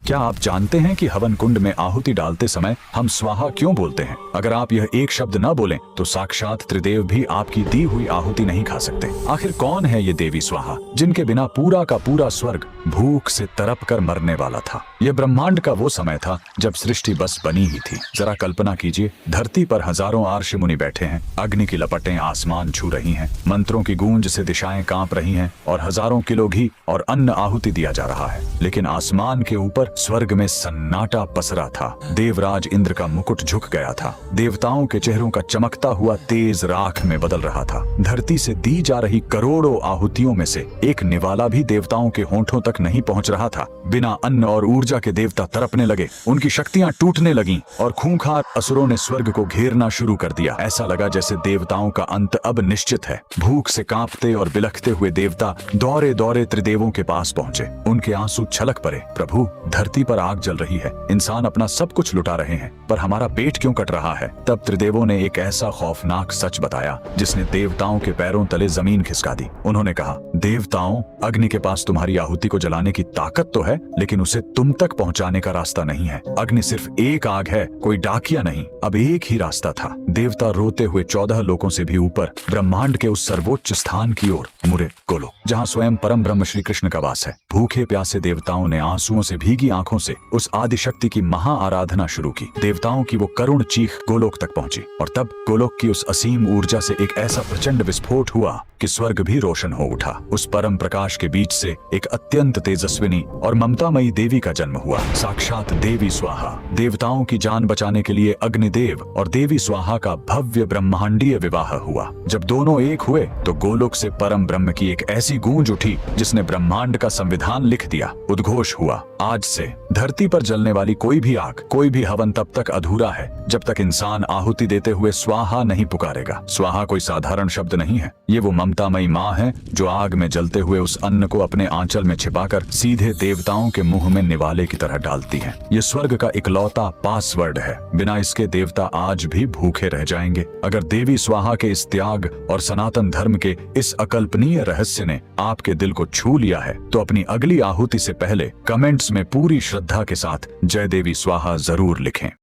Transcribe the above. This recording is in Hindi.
क्या आप जानते हैं कि हवन कुंड में आहुति डालते समय हम स्वाहा क्यों बोलते हैं? अगर आप यह एक शब्द न बोलें तो साक्षात त्रिदेव भी आपकी दी हुई आहुति नहीं खा सकते। आखिर कौन है ये देवी स्वाहा, जिनके बिना पूरा का पूरा स्वर्ग भूख से तड़प कर मरने वाला था? यह ब्रह्मांड का वो समय था जब सृष्टि बस बनी ही थी। जरा कल्पना कीजिए, धरती पर हजारों आर्षि मुनि बैठे हैं, अग्नि की लपटें आसमान छू रही हैं, मंत्रों की गूंज से दिशाएं कांप रही हैं और हजारों किलो घी और अन्न आहुति दिया जा रहा है। लेकिन आसमान के ऊपर स्वर्ग में सन्नाटा पसरा था। देवराज इंद्र का मुकुट झुक गया था। देवताओं के चेहरों का चमकता हुआ तेज राख में बदल रहा था। धरती से दी जा रही करोड़ों आहुतियों में से एक निवाला भी देवताओं के होंठों तक नहीं पहुंच रहा था। बिना अन्न और ऊर्जा के देवता तड़पने लगे, उनकी शक्तियां टूटने लगीं और खूंखार असुरों ने स्वर्ग को घेरना शुरू कर दिया। ऐसा लगा जैसे देवताओं का अंत अब निश्चित है। भूख से कांपते और बिलखते हुए देवता दौड़े दौड़े त्रिदेवों के पास पहुंचे। उनके आंसू छलक पड़े। प्रभु, धरती पर आग जल रही है, इंसान अपना सब कुछ लुटा रहे हैं, पर हमारा पेट क्यों कट रहा है? तब त्रिदेवों ने एक ऐसा खौफनाक सच बताया जिसने देवताओं के पैरों तले जमीन खिसका दी। उन्होंने कहा, देवताओं, अग्नि के पास तुम्हारी आहुति को जलाने की ताकत तो है, लेकिन उसे तुम तक पहुंचाने का रास्ता नहीं है। अग्नि सिर्फ एक आग है, कोई डाकिया नहीं। अब एक ही रास्ता था। देवता रोते हुए 14 लोकों से भी ऊपर ब्रह्मांड के उस सर्वोच्च स्थान की ओर मुड़े, गोलोक, जहाँ स्वयं परम ब्रह्म श्री कृष्ण का वास है। भूखे प्यासे देवताओं ने आंसुओं से भीगी आंखों से उस आदि शक्ति की महा आराधना शुरू की। देवताओं की वो करुण चीख गोलोक तक पहुंची और तब गोलोक की उस असीम ऊर्जा से एक ऐसा प्रचंड विस्फोट हुआ कि स्वर्ग भी रोशन हो उठा। उस परम प्रकाश के बीच से एक अत्यंत तेजस्विनी और ममतामयी देवी का जन्म हुआ, साक्षात देवी स्वाहा। देवताओं की जान बचाने के लिए अग्निदेव और देवी स्वाहा का भव्य ब्रह्मांडीय विवाह हुआ। जब दोनों एक हुए तो गोलोक से परम ब्रह्म की एक ऐसी गूंज उठी जिसने ब्रह्मांड का संविधान लिख दिया। उद्घोष हुआ, आज से धरती पर जलने वाली कोई भी आग, कोई भी हवन तब तक अधूरा है जब तक इंसान आहुति देते हुए स्वाहा नहीं पुकारेगा। स्वाहा कोई साधारण शब्द नहीं है, ये वो ममतामयी माँ है जो आग में जलते हुए उस अन्न को अपने आंचल में छिपाकर सीधे देवताओं के मुंह में निवाले की तरह डालती है। ये स्वर्ग का इकलौता पासवर्ड है। बिना इसके देवता आज भी भूखे रह जाएंगे। अगर देवी स्वाहा के इस त्याग और सनातन धर्म के इस अकल्पनीय रहस्य ने आपके दिल को छू लिया है तो अपनी अगली आहुति से पहले कमेंट्स में पूरी श्रद्धा के साथ जय देवी स्वाहा जरूर लिखें।